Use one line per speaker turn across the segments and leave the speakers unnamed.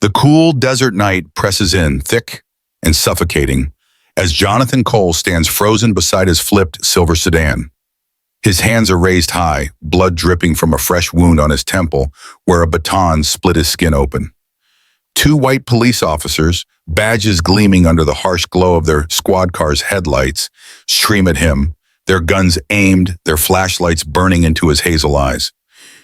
The cool desert night presses in, thick and suffocating, as Jonathan Cole stands frozen beside his flipped silver sedan. His hands are raised high, blood dripping from a fresh wound on his temple where a baton split his skin open. Two white police officers, badges gleaming under the harsh glow of their squad car's headlights, stream at him, their guns aimed, their flashlights burning into his hazel eyes.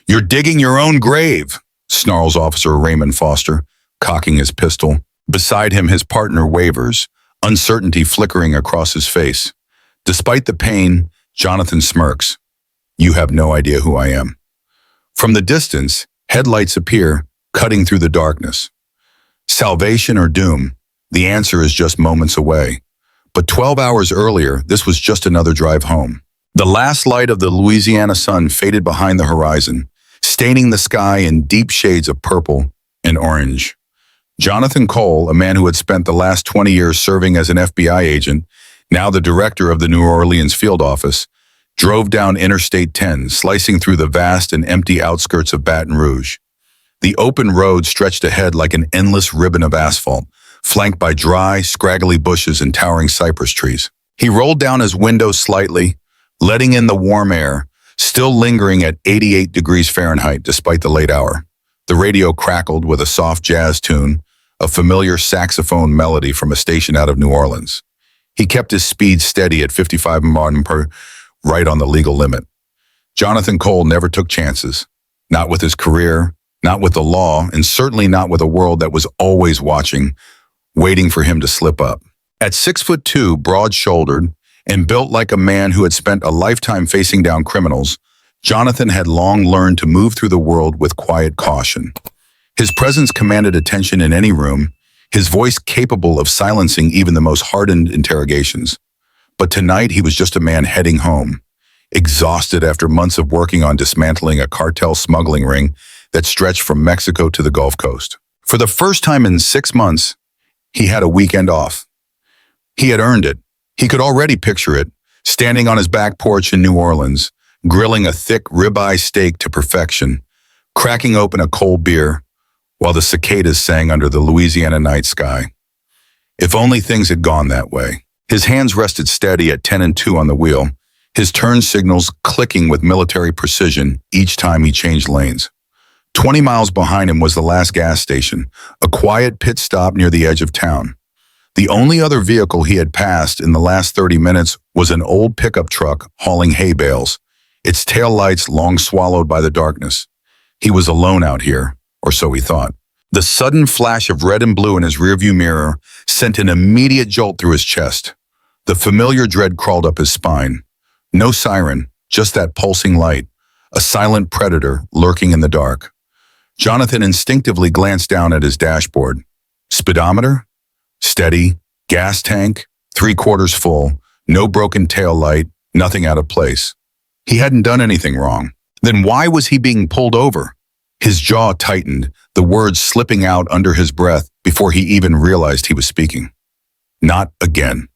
"You're digging your own grave," snarls Officer Raymond Foster, cocking his pistol. Beside him, his partner wavers, uncertainty flickering across his face. Despite the pain, Jonathan smirks. "You have no idea who I am." From the distance, headlights appear, cutting through the darkness. Salvation or doom? The answer is just moments away. But 12 hours earlier, this was just another drive home. The last light of the Louisiana sun faded behind the horizon, staining the sky in deep shades of purple and orange. Jonathan Cole, a man who had spent the last 20 years serving as an FBI agent, now the director of the New Orleans field office, drove down Interstate 10, slicing through the vast and empty outskirts of Baton Rouge. The open road stretched ahead like an endless ribbon of asphalt, flanked by dry, scraggly bushes and towering cypress trees. He rolled down his window slightly, letting in the warm air, still lingering at 88 degrees Fahrenheit despite the late hour. The radio crackled with a soft jazz tune, a familiar saxophone melody from a station out of New Orleans. He kept his speed steady at 55 miles per hour, right on the legal limit. Jonathan Cole never took chances, not with his career, not with the law, and certainly not with a world that was always watching, waiting for him to slip up. At 6'2", broad-shouldered, and built like a man who had spent a lifetime facing down criminals, Jonathan had long learned to move through the world with quiet caution. His presence commanded attention in any room, his voice capable of silencing even the most hardened interrogations. But tonight he was just a man heading home, exhausted after months of working on dismantling a cartel smuggling ring that stretched from Mexico to the Gulf Coast. For the first time in 6 months, he had a weekend off. He had earned it. He could already picture it, standing on his back porch in New Orleans, grilling a thick ribeye steak to perfection, cracking open a cold beer, while the cicadas sang under the Louisiana night sky. If only things had gone that way. His hands rested steady at 10 and 2 on the wheel, his turn signals clicking with military precision each time he changed lanes. 20 miles behind him was the last gas station, a quiet pit stop near the edge of town. The only other vehicle he had passed in the last 30 minutes was an old pickup truck hauling hay bales, its taillights long swallowed by the darkness. He was alone out here, or so he thought. The sudden flash of red and blue in his rearview mirror sent an immediate jolt through his chest. The familiar dread crawled up his spine. No siren, just that pulsing light, a silent predator lurking in the dark. Jonathan instinctively glanced down at his dashboard. Speedometer? Steady. Gas tank? 3/4 full. No broken tail light. Nothing out of place. He hadn't done anything wrong. Then why was he being pulled over? His jaw tightened, the words slipping out under his breath before he even realized he was speaking. Not again.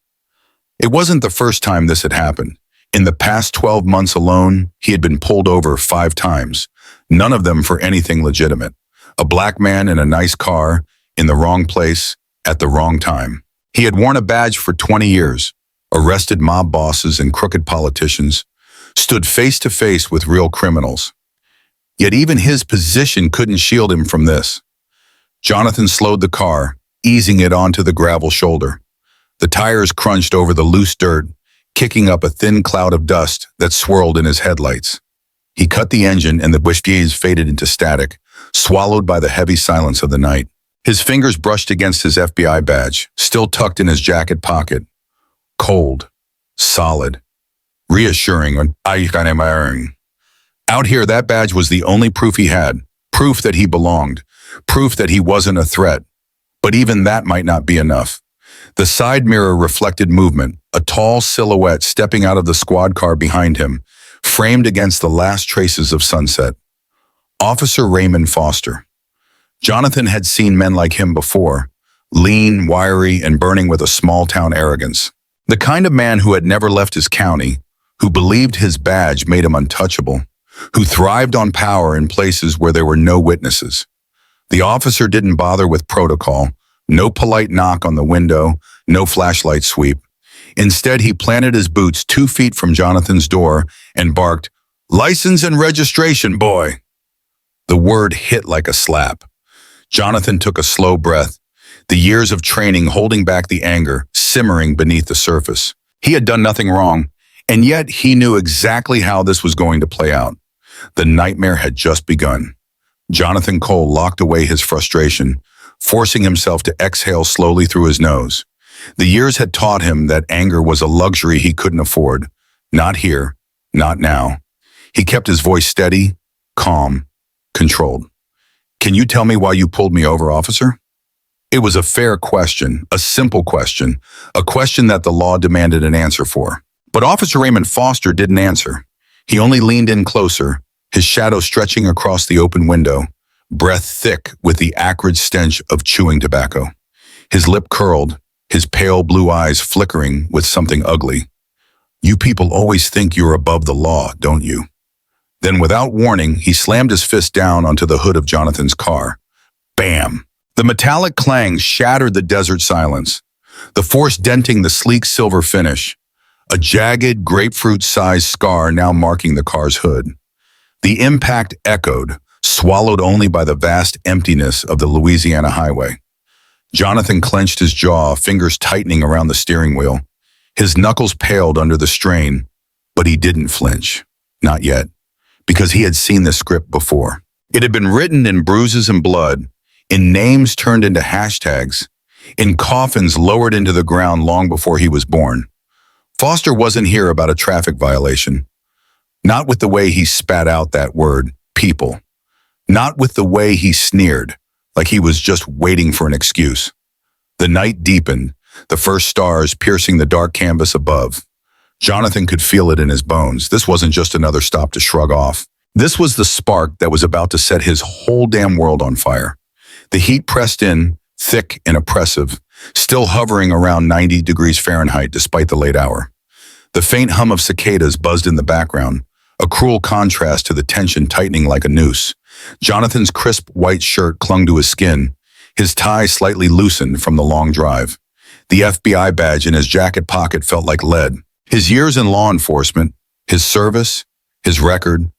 It wasn't the first time this had happened. In the past 12 months alone, he had been pulled over 5 times, none of them for anything legitimate. A black man in a nice car, in the wrong place, at the wrong time. He had worn a badge for 20 years, arrested mob bosses and crooked politicians, stood face to face with real criminals. Yet even his position couldn't shield him from this. Jonathan slowed the car, easing it onto the gravel shoulder. The tires crunched over the loose dirt, kicking up a thin cloud of dust that swirled in his headlights. He cut the engine and the bushes faded into static, swallowed by the heavy silence of the night. His fingers brushed against his FBI badge, still tucked in his jacket pocket. Cold, solid, reassuring. Out here, that badge was the only proof he had, proof that he belonged, proof that he wasn't a threat. But even that might not be enough. The side mirror reflected movement, a tall silhouette stepping out of the squad car behind him, framed against the last traces of sunset. Officer Raymond Foster. Jonathan had seen men like him before, lean, wiry, and burning with a small-town arrogance. The kind of man who had never left his county, who believed his badge made him untouchable, who thrived on power in places where there were no witnesses. The officer didn't bother with protocol, no polite knock on the window, no flashlight sweep. Instead, he planted his boots 2 feet from Jonathan's door and barked, "License and registration, boy." The word hit like a slap. Jonathan took a slow breath, the years of training holding back the anger, simmering beneath the surface. He had done nothing wrong, and yet he knew exactly how this was going to play out. The nightmare had just begun. Jonathan Cole locked away his frustration, forcing himself to exhale slowly through his nose. The years had taught him that anger was a luxury he couldn't afford. Not here, not now. He kept his voice steady, calm, controlled. "Can you tell me why you pulled me over, officer?" It was a fair question, a simple question, a question that the law demanded an answer for. But Officer Raymond Foster didn't answer. He only leaned in closer, his shadow stretching across the open window, breath thick with the acrid stench of chewing tobacco. His lip curled, his pale blue eyes flickering with something ugly. "You people always think you're above the law, don't you?" Then without warning, he slammed his fist down onto the hood of Jonathan's car. Bam! The metallic clang shattered the desert silence, the force denting the sleek silver finish, a jagged grapefruit-sized scar now marking the car's hood. The impact echoed, swallowed only by the vast emptiness of the Louisiana highway. Jonathan clenched his jaw, fingers tightening around the steering wheel. His knuckles paled under the strain, but he didn't flinch. Not yet, because he had seen the script before. It had been written in bruises and blood, in names turned into hashtags, in coffins lowered into the ground long before he was born. Foster wasn't here about a traffic violation. Not with the way he spat out that word, people. Not with the way he sneered, like he was just waiting for an excuse. The night deepened, the first stars piercing the dark canvas above. Jonathan could feel it in his bones. This wasn't just another stop to shrug off. This was the spark that was about to set his whole damn world on fire. The heat pressed in, thick and oppressive, still hovering around 90 degrees Fahrenheit despite the late hour. The faint hum of cicadas buzzed in the background, a cruel contrast to the tension tightening like a noose. Jonathan's crisp white shirt clung to his skin, his tie slightly loosened from the long drive. The FBI badge in his jacket pocket felt like lead. His years in law enforcement, his service, his record,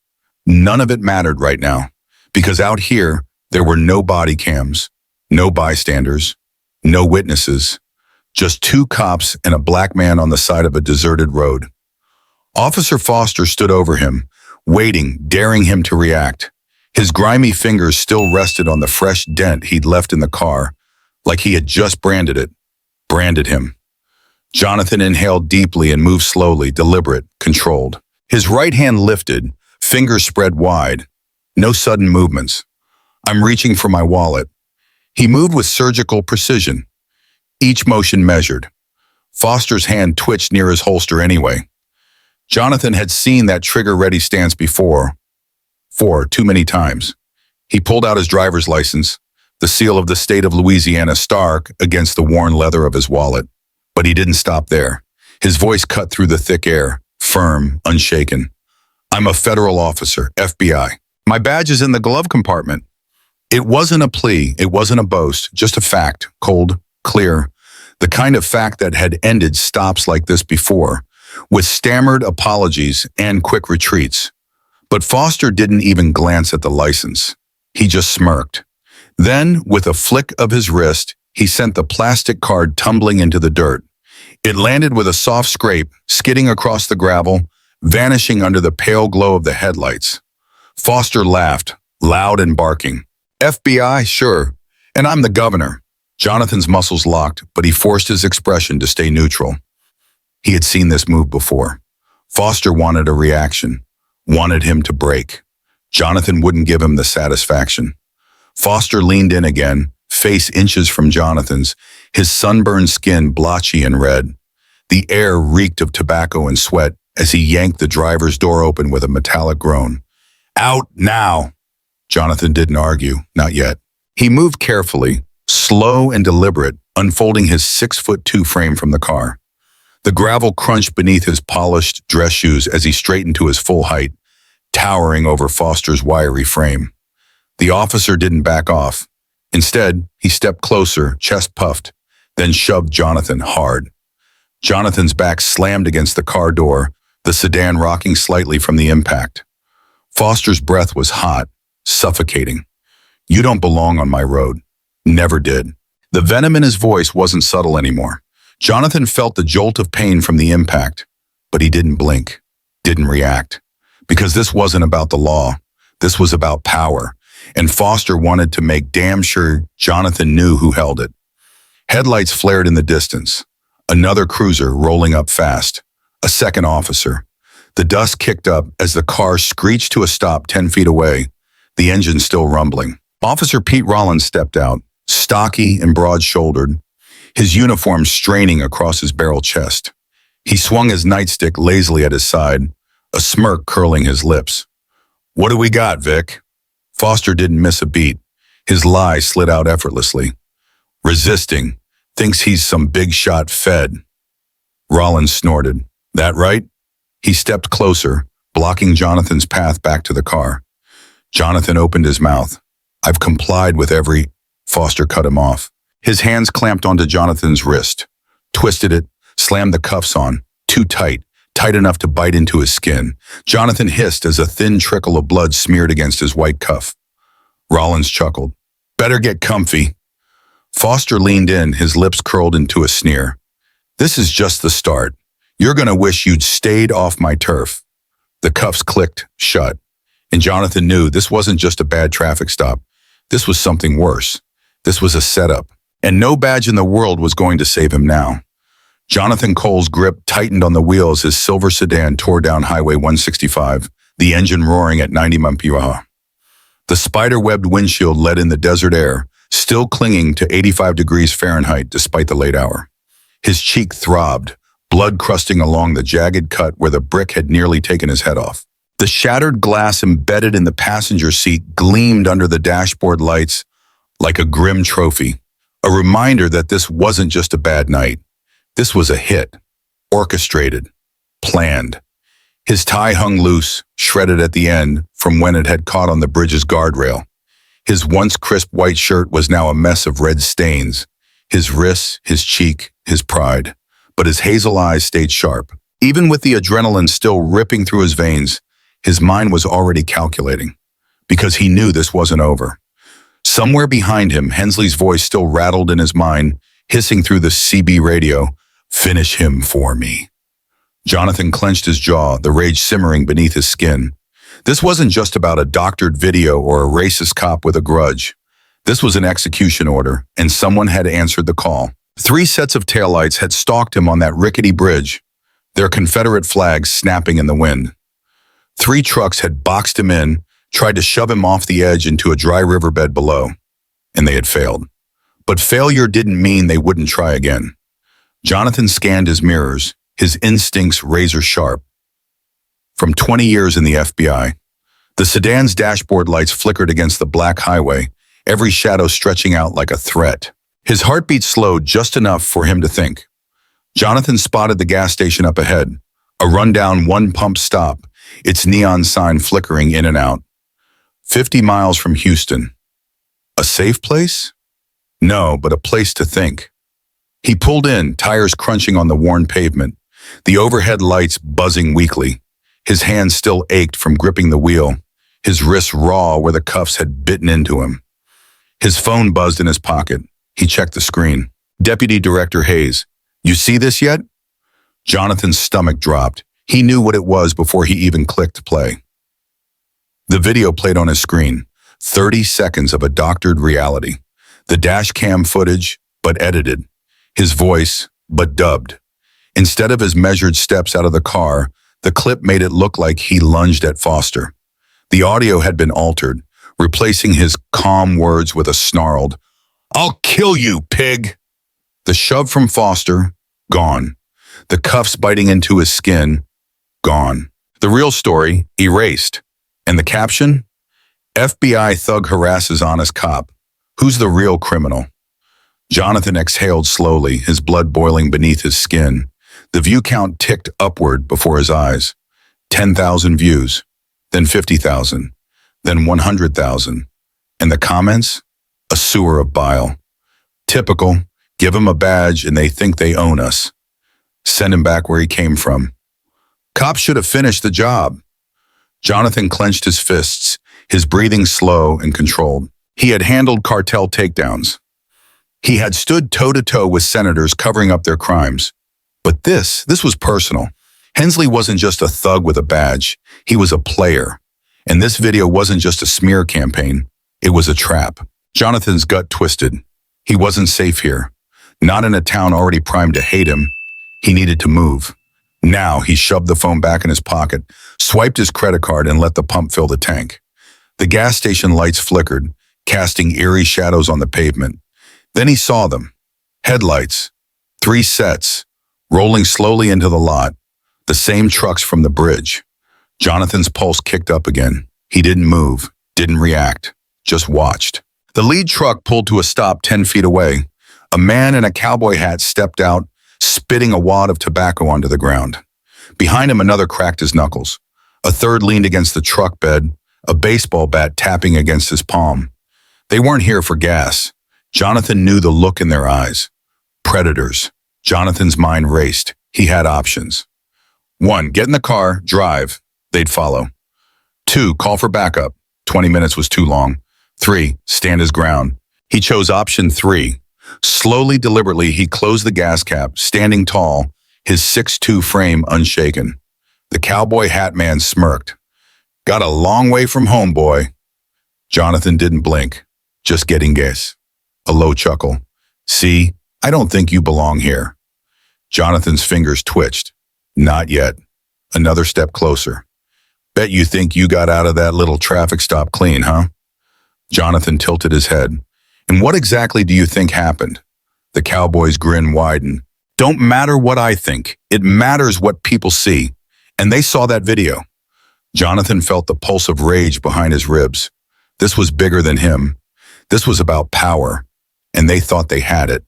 none of it mattered right now, because out here, there were no body cams, no bystanders, no witnesses, just 2 cops and a black man on the side of a deserted road. Officer Foster stood over him, waiting, daring him to react. His grimy fingers still rested on the fresh dent he'd left in the car, like he had just branded him. Jonathan inhaled deeply and moved slowly, deliberate, controlled. His right hand lifted, fingers spread wide. No sudden movements. "I'm reaching for my wallet." He moved with surgical precision, each motion measured. Foster's hand twitched near his holster anyway. Jonathan had seen that trigger-ready stance before, too many times. He pulled out his driver's license, the seal of the state of Louisiana stark against the worn leather of his wallet. But he didn't stop there. His voice cut through the thick air, firm, unshaken. "I'm a federal officer, FBI. My badge is in the glove compartment." It wasn't a plea, it wasn't a boast, just a fact, cold, clear, the kind of fact that had ended stops like this before, with stammered apologies and quick retreats. But Foster didn't even glance at the license. He just smirked. Then, with a flick of his wrist, he sent the plastic card tumbling into the dirt. It landed with a soft scrape, skidding across the gravel, vanishing under the pale glow of the headlights. Foster laughed, loud and barking. "FBI, sure, and I'm the governor." Jonathan's muscles locked, but he forced his expression to stay neutral. He had seen this move before. Foster wanted a reaction, wanted him to break. Jonathan wouldn't give him the satisfaction. Foster leaned in again, face inches from Jonathan's, his sunburned skin blotchy and red. The air reeked of tobacco and sweat as he yanked the driver's door open with a metallic groan. "Out now!" Jonathan didn't argue, not yet. He moved carefully, slow and deliberate, unfolding his 6'2" frame from the car. The gravel crunched beneath his polished dress shoes as he straightened to his full height, towering over Foster's wiry frame. The officer didn't back off. Instead, he stepped closer, chest puffed, then shoved Jonathan hard. Jonathan's back slammed against the car door, the sedan rocking slightly from the impact. Foster's breath was hot, suffocating. "You don't belong on my road." Never did. The venom in his voice wasn't subtle anymore. Jonathan felt the jolt of pain from the impact, but he didn't blink, didn't react. Because this wasn't about the law. This was about power, and Foster wanted to make damn sure Jonathan knew who held it. Headlights flared in the distance. Another cruiser rolling up fast. A second officer. The dust kicked up as the car screeched to a stop 10 feet away, the engine still rumbling. Officer Pete Rollins stepped out, stocky and broad-shouldered, his uniform straining across his barrel chest. He swung his nightstick lazily at his side, a smirk curling his lips. "What do we got, Vic?" Foster didn't miss a beat. His lie slid out effortlessly. "Resisting. Thinks he's some big-shot Fed." Rollins snorted. "That right?" He stepped closer, blocking Jonathan's path back to the car. Jonathan opened his mouth. "I've complied with every—" Foster cut him off. His hands clamped onto Jonathan's wrist, twisted it, slammed the cuffs on, too tight, tight enough to bite into his skin. Jonathan hissed as a thin trickle of blood smeared against his white cuff. Rollins chuckled. "Better get comfy." Foster leaned in, his lips curled into a sneer. "This is just the start. You're gonna wish you'd stayed off my turf." The cuffs clicked shut, and Jonathan knew this wasn't just a bad traffic stop. This was something worse. This was a setup, and no badge in the world was going to save him now. Jonathan Cole's grip tightened on the wheel as his silver sedan tore down Highway 165, the engine roaring at 90 mph. The spider-webbed windshield let in the desert air, still clinging to 85 degrees Fahrenheit despite the late hour. His cheek throbbed, blood crusting along the jagged cut where the brick had nearly taken his head off. The shattered glass embedded in the passenger seat gleamed under the dashboard lights like a grim trophy, a reminder that this wasn't just a bad night. This was a hit, orchestrated, planned. His tie hung loose, shredded at the end from when it had caught on the bridge's guardrail. His once crisp white shirt was now a mess of red stains, his wrists, his cheek, his pride. But his hazel eyes stayed sharp. Even with the adrenaline still ripping through his veins, his mind was already calculating, because he knew this wasn't over. Somewhere behind him, Hensley's voice still rattled in his mind, hissing through the CB radio, "Finish him for me." Jonathan clenched his jaw, the rage simmering beneath his skin. This wasn't just about a doctored video or a racist cop with a grudge. This was an execution order, and someone had answered the call. 3 sets of taillights had stalked him on that rickety bridge, their Confederate flags snapping in the wind. 3 trucks had boxed him in, tried to shove him off the edge into a dry riverbed below, and they had failed. But failure didn't mean they wouldn't try again. Jonathan scanned his mirrors, his instincts razor sharp. From 20 years in the FBI, the sedan's dashboard lights flickered against the black highway, every shadow stretching out like a threat. His heartbeat slowed just enough for him to think. Jonathan spotted the gas station up ahead, a rundown one-pump stop, its neon sign flickering in and out. 50 miles from Houston. A safe place? No, but a place to think. He pulled in, tires crunching on the worn pavement, the overhead lights buzzing weakly. His hands still ached from gripping the wheel, his wrists raw where the cuffs had bitten into him. His phone buzzed in his pocket. He checked the screen. Deputy Director Hayes. "You see this yet?" Jonathan's stomach dropped. He knew what it was before he even clicked play. The video played on his screen. 30 seconds of a doctored reality. The dash cam footage, but edited. His voice, but dubbed. Instead of his measured steps out of the car, the clip made it look like he lunged at Foster. The audio had been altered, replacing his calm words with a snarled, "I'll kill you, pig!" The shove from Foster, gone. The cuffs biting into his skin, gone. The real story, erased. And the caption? FBI thug harasses honest cop. Who's the real criminal? Jonathan exhaled slowly, his blood boiling beneath his skin. The view count ticked upward before his eyes. 10,000 views, then 50,000, then 100,000. And the comments? a sewer of bile. Typical, give him a badge and they think they own us. Send him back where he came from. Cops should have finished the job. Jonathan clenched his fists, his breathing slow and controlled. He had handled cartel takedowns. He had stood toe-to-toe with senators covering up their crimes. But this was personal. Hensley wasn't just a thug with a badge. He was a player. And this video wasn't just a smear campaign. It was a trap. Jonathan's gut twisted. He wasn't safe here. Not in a town already primed to hate him. He needed to move. Now he shoved the phone back in his pocket, swiped his credit card, and let the pump fill the tank. The gas station lights flickered, casting eerie shadows on the pavement. Then he saw them. Headlights. 3 sets, rolling slowly into the lot. The same trucks from the bridge. Jonathan's pulse kicked up again. He didn't move, didn't react, just watched. The lead truck pulled to a stop 10 feet away. A man in a cowboy hat stepped out, spitting a wad of tobacco onto the ground. Behind him, another cracked his knuckles. A third leaned against the truck bed, a baseball bat tapping against his palm. They weren't here for gas. Jonathan knew the look in their eyes. Predators. Jonathan's mind raced. He had options. 1, get in the car, drive. They'd follow. 2, call for backup. 20 minutes was too long. 3, stand his ground. He chose option 3. Slowly, deliberately, he closed the gas cap, standing tall, his 6'2" frame unshaken. The cowboy hat man smirked. Got a long way from home, boy. Jonathan didn't blink, just getting gas. A low chuckle. See, I don't think you belong here. Jonathan's fingers twitched. Not yet. Another step closer. Bet you think you got out of that little traffic stop clean, huh? Jonathan tilted his head. And what exactly do you think happened? The cowboy's grin widened. Don't matter what I think. It matters what people see. And they saw that video. Jonathan felt the pulse of rage behind his ribs. This was bigger than him. This was about power. And they thought they had it.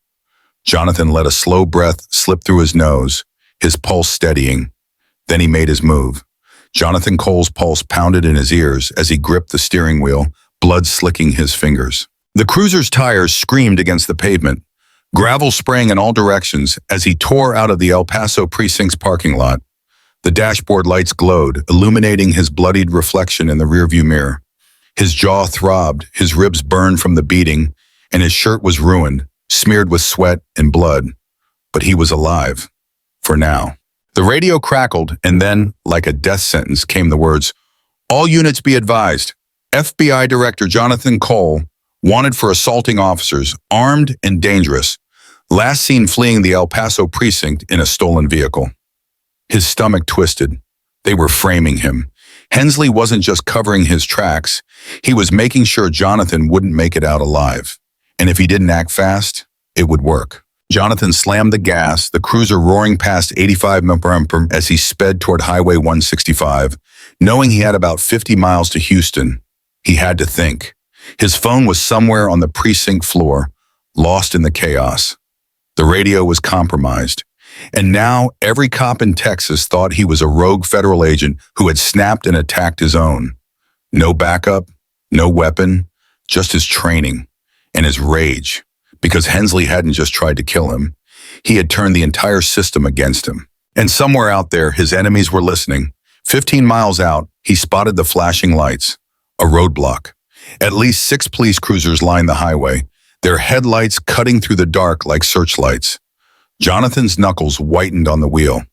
Jonathan let a slow breath slip through his nose, his pulse steadying. Then he made his move. Jonathan Cole's pulse pounded in his ears as he gripped the steering wheel, blood slicking his fingers. The cruiser's tires screamed against the pavement. Gravel sprang in all directions as he tore out of the El Paso precinct's parking lot. The dashboard lights glowed, illuminating his bloodied reflection in the rearview mirror. His jaw throbbed, his ribs burned from the beating, and his shirt was ruined, smeared with sweat and blood. But he was alive. For now. The radio crackled, and then, like a death sentence, came the words, "All units be advised. FBI Director Jonathan Cole, wanted for assaulting officers, armed and dangerous. Last seen fleeing the El Paso precinct in a stolen vehicle." His stomach twisted. They were framing him. Hensley wasn't just covering his tracks. He was making sure Jonathan wouldn't make it out alive. And if he didn't act fast, it would work. Jonathan slammed the gas, the cruiser roaring past 85 mph as he sped toward Highway 165. Knowing he had about 50 miles to Houston, he had to think. His phone was somewhere on the precinct floor, lost in the chaos. The radio was compromised. And now every cop in Texas thought he was a rogue federal agent who had snapped and attacked his own. No backup, no weapon, just his training and his rage. Because Hensley hadn't just tried to kill him. He had turned the entire system against him. And somewhere out there, his enemies were listening. 15 miles out, he spotted the flashing lights. A roadblock. At least 6 police cruisers lined the highway, their headlights cutting through the dark like searchlights. Jonathan's knuckles whitened on the wheel.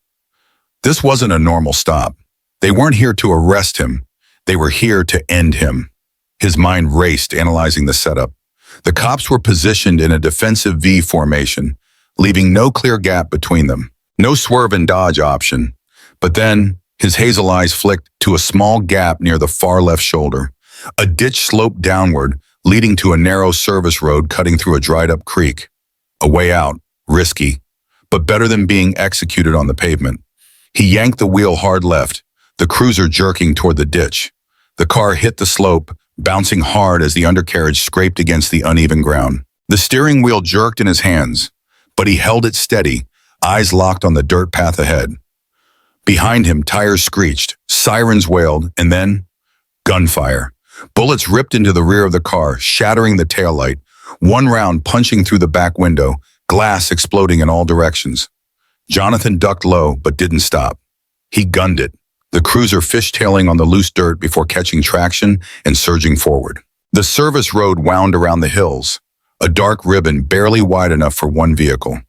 This wasn't a normal stop. They weren't here to arrest him. They were here to end him. His mind raced, analyzing the setup. The cops were positioned in a defensive V formation, leaving no clear gap between them. No swerve and dodge option. But then, his hazel eyes flicked to a small gap near the far left shoulder. A ditch sloped downward, leading to a narrow service road cutting through a dried-up creek. A way out, risky, but better than being executed on the pavement. He yanked the wheel hard left, the cruiser jerking toward the ditch. The car hit the slope, bouncing hard as the undercarriage scraped against the uneven ground. The steering wheel jerked in his hands, but he held it steady, eyes locked on the dirt path ahead. Behind him, tires screeched, sirens wailed, and then gunfire. Bullets ripped into the rear of the car, shattering the taillight. one round punching through the back window, glass exploding in all directions. Jonathan ducked low but didn't stop. He gunned it, the cruiser fishtailing on the loose dirt before catching traction and surging forward. The service road wound around the hills, a dark ribbon barely wide enough for one vehicle.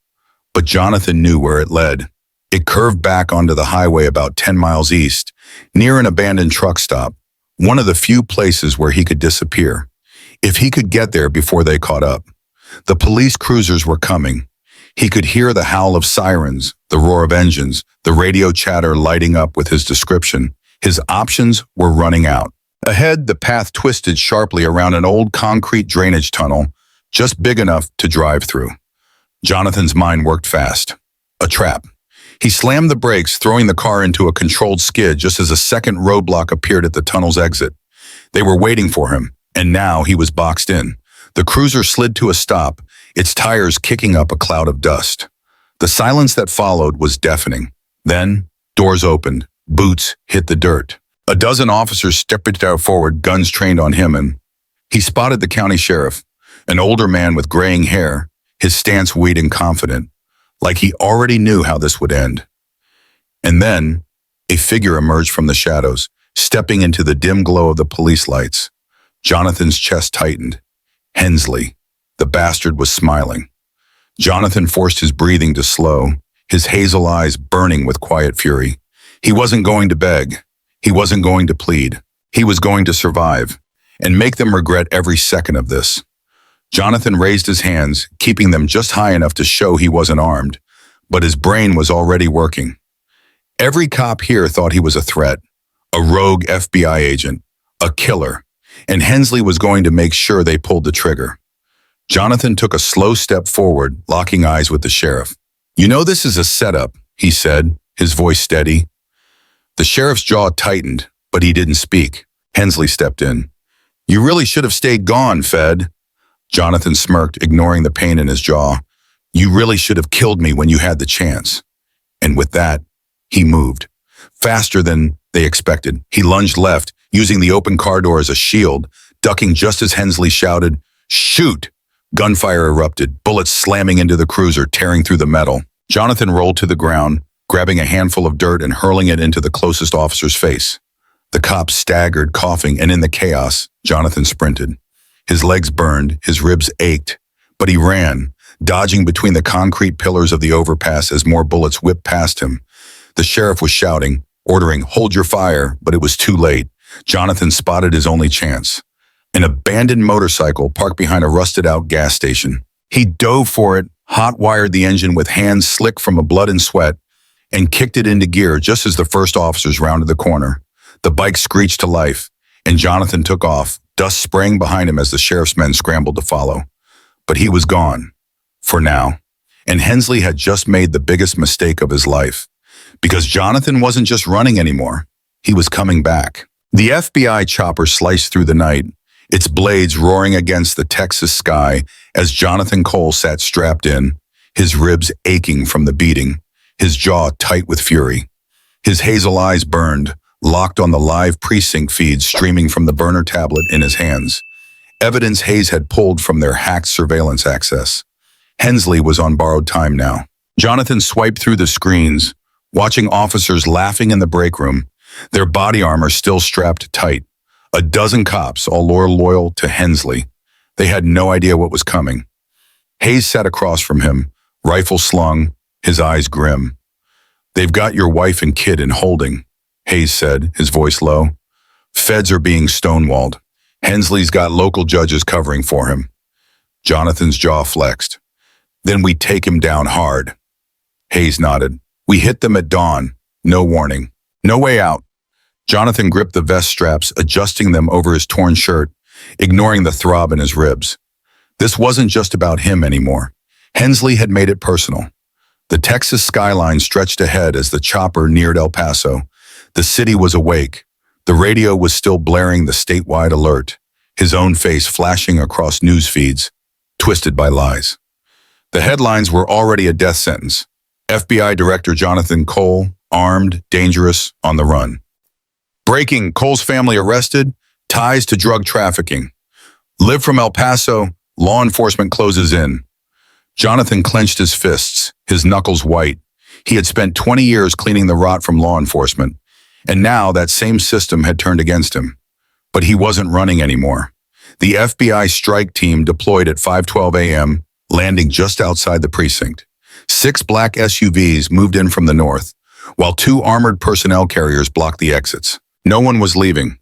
But Jonathan knew where it led. It curved back onto the highway about 10 miles east, near an abandoned truck stop, one of the few places where he could disappear. If he could get there before they caught up. The police cruisers were coming. He could hear the howl of sirens, the roar of engines, the radio chatter lighting up with his description. His options were running out. Ahead, the path twisted sharply around an old concrete drainage tunnel, just big enough to drive through. Jonathan's mind worked fast. A trap. He slammed the brakes, throwing the car into a controlled skid just as a second roadblock appeared at the tunnel's exit. They were waiting for him, and now he was boxed in. The cruiser slid to a stop, its tires kicking up a cloud of dust. The silence that followed was deafening. Then, doors opened, boots hit the dirt. A dozen officers stepped forward, guns trained on him, and he spotted the county sheriff, an older man with graying hair, his stance weighed and confident, like he already knew how this would end. And then, a figure emerged from the shadows, stepping into the dim glow of the police lights. Jonathan's chest tightened. Hensley, the bastard, was smiling. Jonathan forced his breathing to slow, his hazel eyes burning with quiet fury. He wasn't going to beg. He wasn't going to plead. He was going to survive, and make them regret every second of this. Jonathan raised his hands, keeping them just high enough to show he wasn't armed, but his brain was already working. Every cop here thought he was a threat, a rogue FBI agent, a killer, and Hensley was going to make sure they pulled the trigger. Jonathan took a slow step forward, locking eyes with the sheriff. "You know this is a setup," he said, his voice steady. The sheriff's jaw tightened, but he didn't speak. Hensley stepped in. "You really should have stayed gone, Fed." Jonathan smirked, ignoring the pain in his jaw. "You really should have killed me when you had the chance." And with that, he moved. Faster than they expected, he lunged left, using the open car door as a shield, ducking just as Hensley shouted, "Shoot!" Gunfire erupted, bullets slamming into the cruiser, tearing through the metal. Jonathan rolled to the ground, grabbing a handful of dirt and hurling it into the closest officer's face. The cop staggered, coughing, and in the chaos, Jonathan sprinted. His legs burned, his ribs ached, but he ran, dodging between the concrete pillars of the overpass as more bullets whipped past him. The sheriff was shouting, ordering, "Hold your fire," but it was too late. Jonathan spotted his only chance. An abandoned motorcycle parked behind a rusted-out gas station. He dove for it, hot-wired the engine with hands slick from blood and sweat, and kicked it into gear just as the first officers rounded the corner. The bike screeched to life, and Jonathan took off, dust spraying behind him as the sheriff's men scrambled to follow. But he was gone. For now. And Hensley had just made the biggest mistake of his life. Because Jonathan wasn't just running anymore. He was coming back. The FBI chopper sliced through the night, its blades roaring against the Texas sky as Jonathan Cole sat strapped in, his ribs aching from the beating, his jaw tight with fury. His hazel eyes burned, locked on the live precinct feeds streaming from the burner tablet in his hands. Evidence Hayes had pulled from their hacked surveillance access. Hensley was on borrowed time now. Jonathan swiped through the screens, watching officers laughing in the break room, their body armor still strapped tight. A dozen cops, all loyal to Hensley. They had no idea what was coming. Hayes sat across from him, rifle slung, his eyes grim. "They've got your wife and kid in holding," Hayes said, his voice low. "Feds are being stonewalled. Hensley's got local judges covering for him." Jonathan's jaw flexed. "Then we take him down hard." Hayes nodded. "We hit them at dawn. No warning. No way out." Jonathan gripped the vest straps, adjusting them over his torn shirt, ignoring the throb in his ribs. This wasn't just about him anymore. Hensley had made it personal. The Texas skyline stretched ahead as the chopper neared El Paso. The city was awake. The radio was still blaring the statewide alert, his own face flashing across news feeds, twisted by lies. The headlines were already a death sentence. FBI Director Jonathan Cole, armed, dangerous, on the run. Breaking, Cole's family arrested, ties to drug trafficking. Lived from El Paso, Law enforcement closes in. Jonathan clenched his fists, his knuckles white. He had spent 20 years cleaning the rot from law enforcement, and now that same system had turned against him. But he wasn't running anymore. The FBI strike team deployed at 5:12 a.m., landing just outside the precinct. 6 black SUVs moved in from the north, while 2 armored personnel carriers blocked the exits. No one was leaving.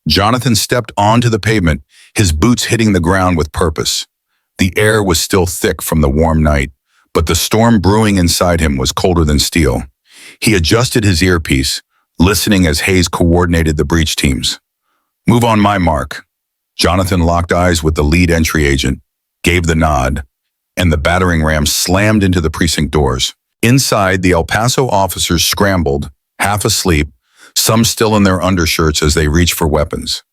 Jonathan stepped onto the pavement, his boots hitting the ground with purpose. The air was still thick from the warm night, but the storm brewing inside him was colder than steel. He adjusted his earpiece, listening as Hayes coordinated the breach teams. "Move on my mark." Jonathan locked eyes with the lead entry agent, gave the nod, and the battering ram slammed into the precinct doors. Inside, the El Paso officers scrambled, half asleep, some still in their undershirts as they reached for weapons.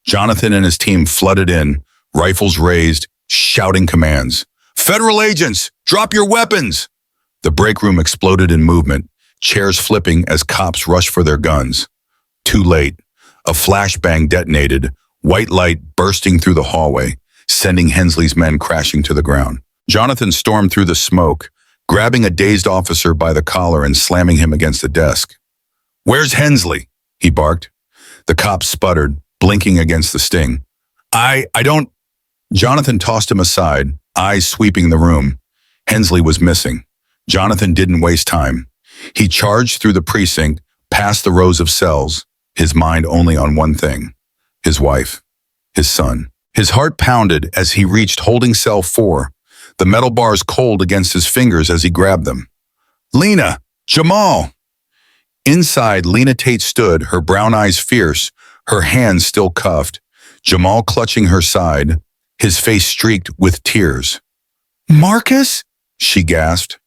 Jonathan and his team flooded in, rifles raised, shouting commands. "Federal agents, drop your weapons!" The break room exploded in movement, chairs flipping as cops rushed for their guns. Too late. A flashbang detonated, white light bursting through the hallway, sending Hensley's men crashing to the ground. Jonathan stormed through the smoke, grabbing a dazed officer by the collar and slamming him against the desk. "Where's Hensley?" he barked. The cop sputtered, blinking against the sting. I don't... Jonathan tossed him aside, eyes sweeping the room. Hensley was missing. Jonathan didn't waste time. He charged through the precinct, past the rows of cells, his mind only on one thing: his wife, his son. His heart pounded as he reached holding cell 4, the metal bars cold against his fingers as he grabbed them. "Lena! Jamal!" Inside, Lena Tate stood, her brown eyes fierce, her hands still cuffed, Jamal clutching her side, his face streaked with tears. "Marcus?" she gasped.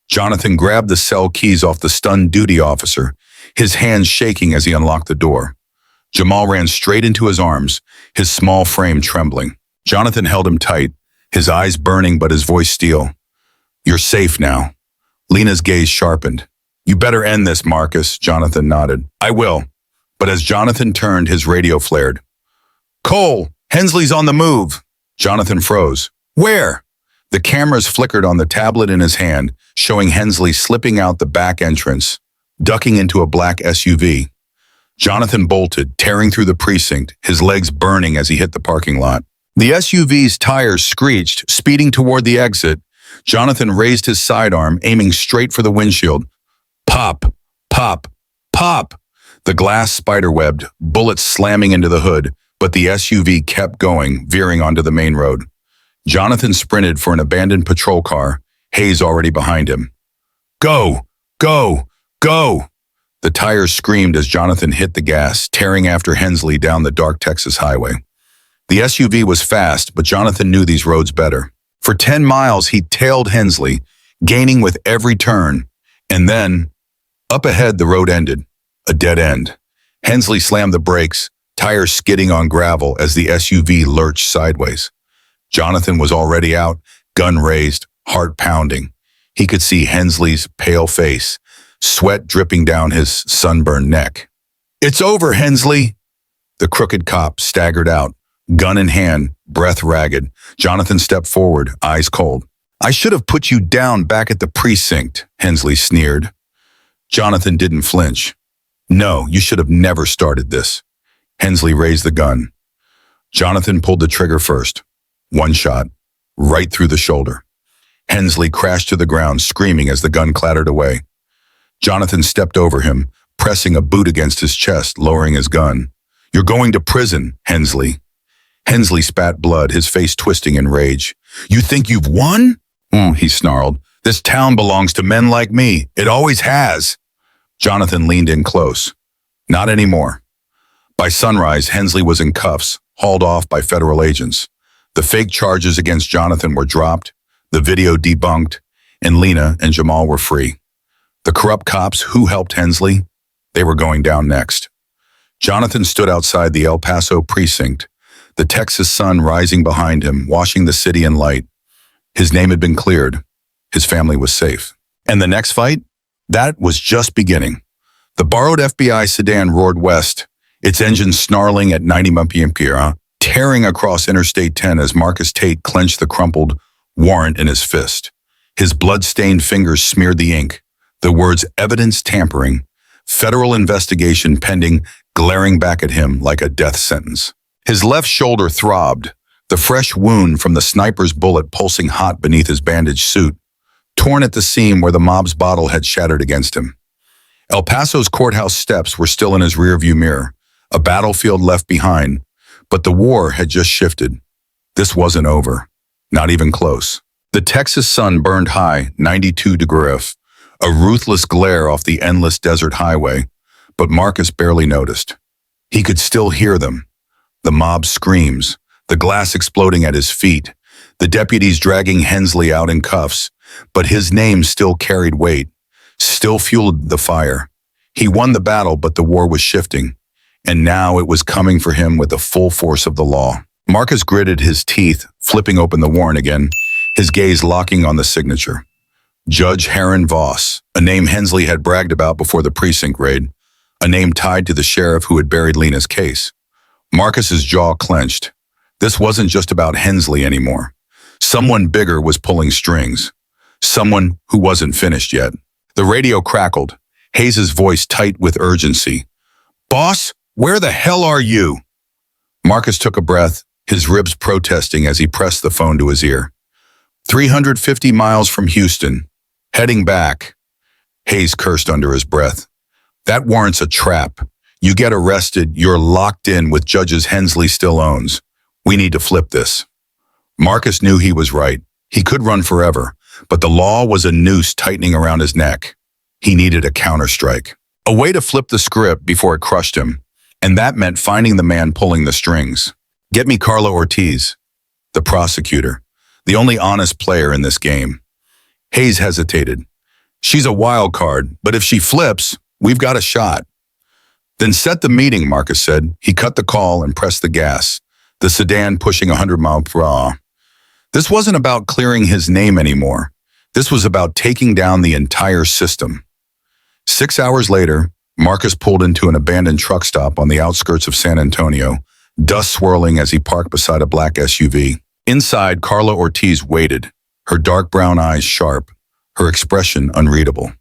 Jonathan grabbed the cell keys off the stunned duty officer, his hands shaking as he unlocked the door. Jamal ran straight into his arms, his small frame trembling. Jonathan held him tight, his eyes burning but his voice steel. "You're safe now." Lena's gaze sharpened. "You better end this, Marcus," Jonathan nodded. "I will." But as Jonathan turned, his radio flared. "Cole, Hensley's on the move." Jonathan froze. "Where?" The cameras flickered on the tablet in his hand, showing Hensley slipping out the back entrance, ducking into a black SUV. Jonathan bolted, tearing through the precinct, his legs burning as he hit the parking lot. The SUV's tires screeched, speeding toward the exit. Jonathan raised his sidearm, aiming straight for the windshield. Pop, pop, pop! The glass spiderwebbed, bullets slamming into the hood, but the SUV kept going, veering onto the main road. Jonathan sprinted for an abandoned patrol car, Hayes already behind him. "Go! Go! Go!" The tires screamed as Jonathan hit the gas, tearing after Hensley down the dark Texas highway. The SUV was fast, but Jonathan knew these roads better. For 10 miles, he tailed Hensley, gaining with every turn. And then, up ahead, the road ended, a dead end. Hensley slammed the brakes, tires skidding on gravel as the SUV lurched sideways. Jonathan was already out, gun raised, heart pounding. He could see Hensley's pale face, sweat dripping down his sunburned neck. "It's over, Hensley!" The crooked cop staggered out, gun in hand, breath ragged. Jonathan stepped forward, eyes cold. "I should have put you down back at the precinct," Hensley sneered. Jonathan didn't flinch. "No, you should have never started this." Hensley raised the gun. Jonathan pulled the trigger first. One shot, right through the shoulder. Hensley crashed to the ground, screaming as the gun clattered away. Jonathan stepped over him, pressing a boot against his chest, lowering his gun. "You're going to prison, Hensley." Hensley spat blood, his face twisting in rage. "You think you've won?" He snarled. "This town belongs to men like me. It always has." Jonathan leaned in close. Not anymore. By sunrise, Hensley was in cuffs, hauled off by federal agents. The fake charges against Jonathan were dropped, the video debunked, and Lena and Jamal were free. The corrupt cops who helped Hensley, they were going down next. Jonathan stood outside the El Paso precinct, the Texas sun rising behind him, washing the city in light. His name had been cleared. His family was safe. And the next fight? That was just beginning. The borrowed FBI sedan roared west, its engine snarling at 90 mph. tearing across Interstate 10 as Marcus Tate clenched the crumpled warrant in his fist. His blood-stained fingers smeared the ink. The words evidence tampering, federal investigation pending, glaring back at him like a death sentence. His left shoulder throbbed, the fresh wound from the sniper's bullet pulsing hot beneath his bandaged suit, torn at the seam where the mob's bottle had shattered against him. El Paso's courthouse steps were still in his rearview mirror, a battlefield left behind, but the war had just shifted. This wasn't over, not even close. The Texas sun burned high, 92 degrees, a ruthless glare off the endless desert highway, but Marcus barely noticed. He could still hear them. The mob's screams, the glass exploding at his feet, the deputies dragging Hensley out in cuffs, but his name still carried weight, still fueled the fire. He won the battle, but the war was shifting, and now it was coming for him with the full force of the law. Marcus gritted his teeth, flipping open the warrant again, his gaze locking on the signature. Judge Heron Voss, a name Hensley had bragged about before the precinct raid, a name tied to the sheriff who had buried Lena's case. Marcus's jaw clenched. This wasn't just about Hensley anymore. Someone bigger was pulling strings. Someone who wasn't finished yet. The radio crackled, Hayes' voice tight with urgency. "Boss, where the hell are you?" Marcus took a breath, his ribs protesting as he pressed the phone to his ear. 350 miles from Houston. Heading back. Hayes cursed under his breath. "That warrant's a trap. You get arrested, you're locked in with judges Hensley still owns. We need to flip this." Marcus knew he was right. He could run forever, but the law was a noose tightening around his neck. He needed a counterstrike. A way to flip the script before it crushed him. And that meant finding the man pulling the strings. "Get me Carla Ortiz," the prosecutor, the only honest player in this game. Hayes hesitated. "She's a wild card, but if she flips, we've got a shot." "Then set the meeting," Marcus said. He cut the call and pressed the gas, the sedan pushing 100 miles per hour. This wasn't about clearing his name anymore. This was about taking down the entire system. 6 hours later, Marcus pulled into an abandoned truck stop on the outskirts of San Antonio, dust swirling as he parked beside a black SUV. Inside, Carla Ortiz waited, her dark brown eyes sharp, her expression unreadable.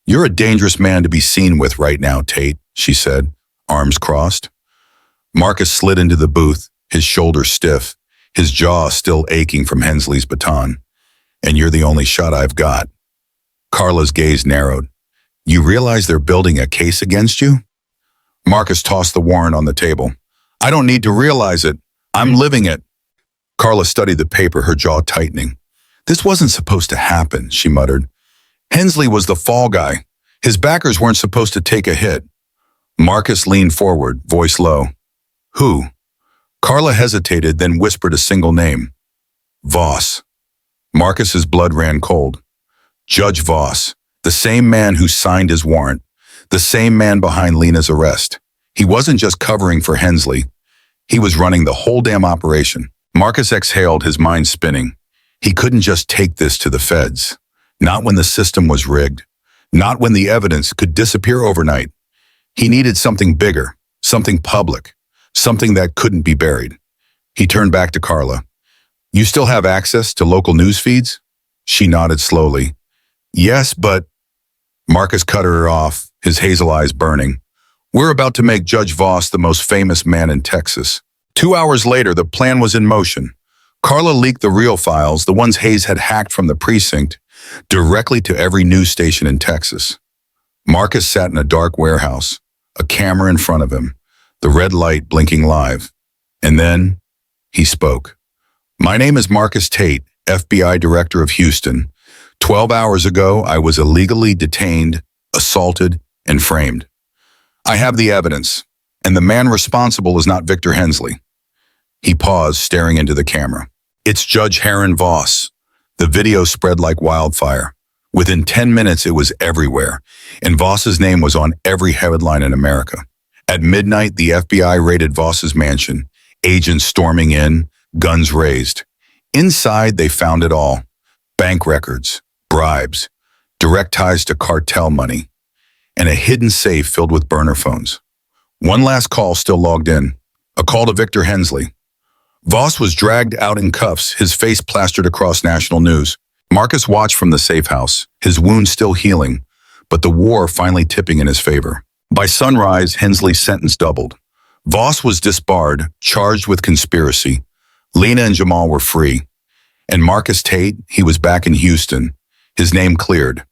"You're a dangerous man to be seen with right now, Tate," she said, arms crossed. Marcus slid into the booth, his shoulders stiff, his jaw still aching from Hensley's baton. "And you're the only shot I've got." Carla's gaze narrowed. "You realize they're building a case against you?" Marcus tossed the warrant on the table. "I don't need to realize it. I'm living it." Carla studied the paper, her jaw tightening. "This wasn't supposed to happen," she muttered. "Hensley was the fall guy. His backers weren't supposed to take a hit." Marcus leaned forward, voice low. "Who?" Carla hesitated, then whispered a single name. "Voss." Marcus's blood ran cold. Judge Voss, the same man who signed his warrant, the same man behind Lena's arrest. He wasn't just covering for Hensley. He was running the whole damn operation. Marcus exhaled, his mind spinning. He couldn't just take this to the feds. Not when the system was rigged. Not when the evidence could disappear overnight. He needed something bigger, something public, something that couldn't be buried. He turned back to Carla. "You still have access to local news feeds?" She nodded slowly. "Yes, but..." Marcus cut her off, his hazel eyes burning. "We're about to make Judge Voss the most famous man in Texas." 2 hours later, the plan was in motion. Carla leaked the real files, the ones Hayes had hacked from the precinct, directly to every news station in Texas. Marcus sat in a dark warehouse, a camera in front of him, the red light blinking live. And then he spoke. "My name is Marcus Tate, FBI Director of Houston. 12 hours ago, I was illegally detained, assaulted, and framed. I have the evidence, and the man responsible is not Victor Hensley." He paused, staring into the camera. "It's Judge Heron Voss." The video spread like wildfire. Within 10 minutes, it was everywhere, and Voss's name was on every headline in America. At midnight, the FBI raided Voss's mansion, agents storming in, guns raised. Inside, they found it all. Bank records, bribes, direct ties to cartel money, and a hidden safe filled with burner phones. One last call still logged in, a call to Victor Hensley. Voss was dragged out in cuffs, his face plastered across national news. Marcus watched from the safe house, his wound still healing, but the war finally tipping in his favor. By sunrise, Hensley's sentence doubled. Voss was disbarred, charged with conspiracy. Lena and Jamal were free. And Marcus Tate, he was back in Houston. His name cleared.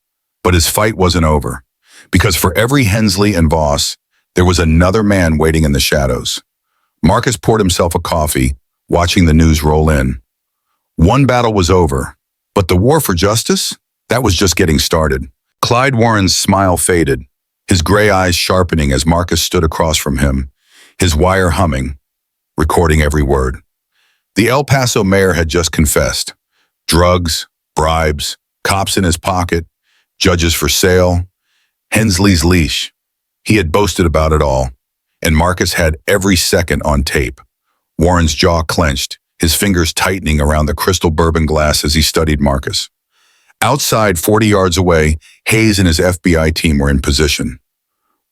But his fight wasn't over. Because for every Hensley and Voss, there was another man waiting in the shadows. Marcus poured himself a coffee, watching the news roll in. One battle was over, but the war for justice? That was just getting started. Clyde Warren's smile faded, his gray eyes sharpening as Marcus stood across from him, his wire humming, recording every word. The El Paso mayor had just confessed. Drugs, bribes, cops in his pocket, judges for sale, Hensley's leash. He had boasted about it all, and Marcus had every second on tape. Warren's jaw clenched, his fingers tightening around the crystal bourbon glass as he studied Marcus. Outside, 40 yards away, Hayes and his FBI team were in position.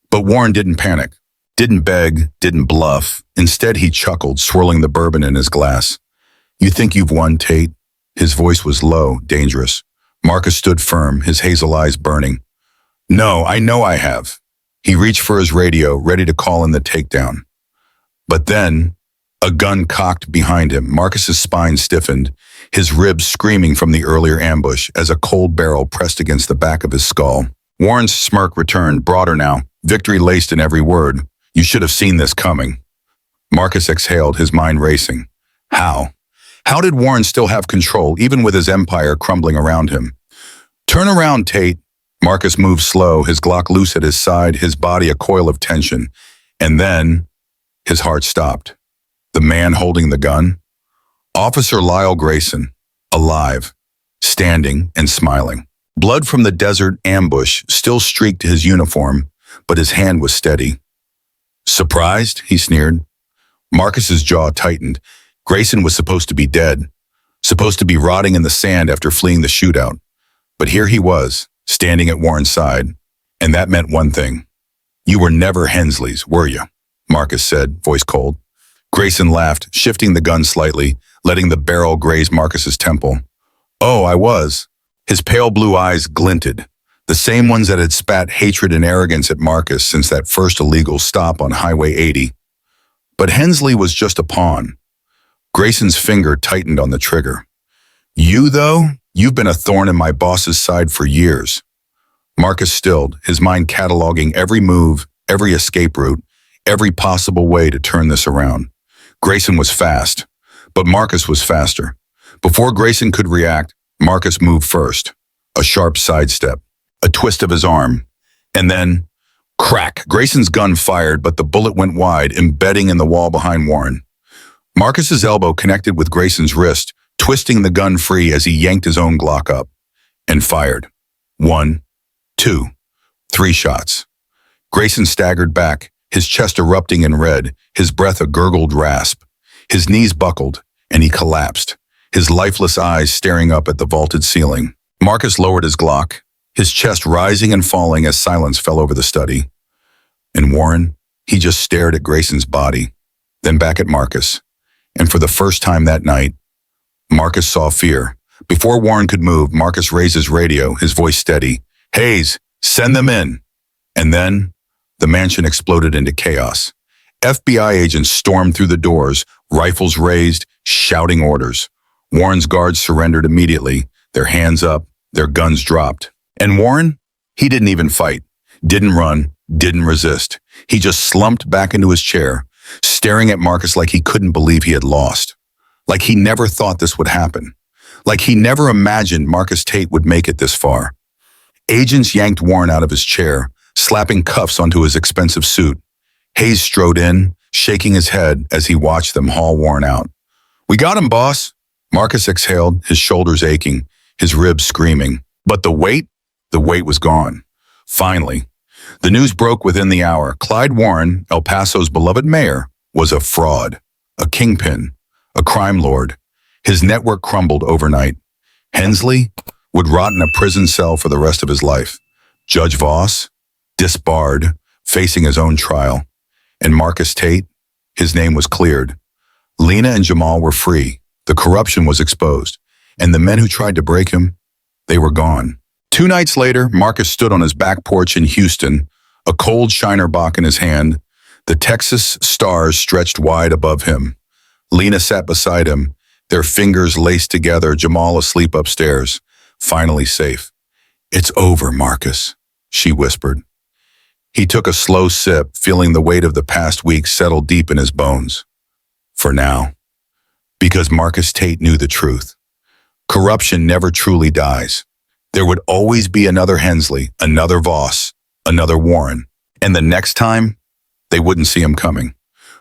But Warren didn't panic, didn't beg, didn't bluff. Instead, he chuckled, swirling the bourbon in his glass. "You think you've won, Tate?" His voice was low, dangerous. Marcus stood firm, his hazel eyes burning. "No, I know I have." He reached for his radio, ready to call in the takedown. But then, a gun cocked behind him. Marcus's spine stiffened, his ribs screaming from the earlier ambush as a cold barrel pressed against the back of his skull. Warren's smirk returned, broader now, victory laced in every word. "You should have seen this coming." Marcus exhaled, his mind racing. How? How did Warren still have control, even with his empire crumbling around him? "Turn around, Tate." Marcus moved slow, his Glock loose at his side, his body a coil of tension. And then, his heart stopped. The man holding the gun? Officer Lyle Grayson, alive, standing and smiling. Blood from the desert ambush still streaked his uniform, but his hand was steady. "Surprised?" he sneered. Marcus's jaw tightened. Grayson was supposed to be dead, supposed to be rotting in the sand after fleeing the shootout. But here he was, standing at Warren's side, and that meant one thing. "You were never Hensley's, were you?" Marcus said, voice cold. Grayson laughed, shifting the gun slightly, letting the barrel graze Marcus's temple. "Oh, I was." His pale blue eyes glinted, the same ones that had spat hatred and arrogance at Marcus since that first illegal stop on Highway 80. But Hensley was just a pawn. Grayson's finger tightened on the trigger. "You, though? You've been a thorn in my boss's side for years." Marcus stilled, his mind cataloging every move, every escape route, every possible way to turn this around. Grayson was fast, but Marcus was faster. Before Grayson could react, Marcus moved first. A sharp sidestep, a twist of his arm, and then, crack! Grayson's gun fired, but the bullet went wide, embedding in the wall behind Warren. Marcus's elbow connected with Grayson's wrist, twisting the gun free as he yanked his own Glock up, and fired. 1, 2, 3 shots. Grayson staggered back, his chest erupting in red, his breath a gurgled rasp. His knees buckled, and he collapsed, his lifeless eyes staring up at the vaulted ceiling. Marcus lowered his Glock, his chest rising and falling as silence fell over the study. And Warren, he just stared at Grayson's body, then back at Marcus. And for the first time that night, Marcus saw fear. Before Warren could move, Marcus raised his radio, his voice steady. "Hayes, send them in." And then, the mansion exploded into chaos. FBI agents stormed through the doors, rifles raised, shouting orders. Warren's guards surrendered immediately, their hands up, their guns dropped. And Warren? He didn't even fight, didn't run, didn't resist. He just slumped back into his chair, staring at Marcus like he couldn't believe he had lost. Like he never thought this would happen. Like he never imagined Marcus Tate would make it this far. Agents yanked Warren out of his chair, slapping cuffs onto his expensive suit. Hayes strode in, shaking his head as he watched them haul Warren out. "We got him, boss." Marcus exhaled, his shoulders aching, his ribs screaming. But the weight was gone. Finally, the news broke within the hour. Clyde Warren, El Paso's beloved mayor, was a fraud, a kingpin, a crime lord. His network crumbled overnight. Hensley would rot in a prison cell for the rest of his life. Judge Voss, disbarred, facing his own trial. And Marcus Tate, his name was cleared. Lena and Jamal were free. The corruption was exposed. And the men who tried to break him, they were gone. 2 nights later, Marcus stood on his back porch in Houston, a cold Shiner Bock in his hand. The Texas stars stretched wide above him. Lena sat beside him, their fingers laced together, Jamal asleep upstairs, finally safe. "It's over, Marcus," she whispered. He took a slow sip, feeling the weight of the past week settle deep in his bones. For now. Because Marcus Tate knew the truth. Corruption never truly dies. There would always be another Hensley, another Voss, another Warren. And the next time, they wouldn't see him coming.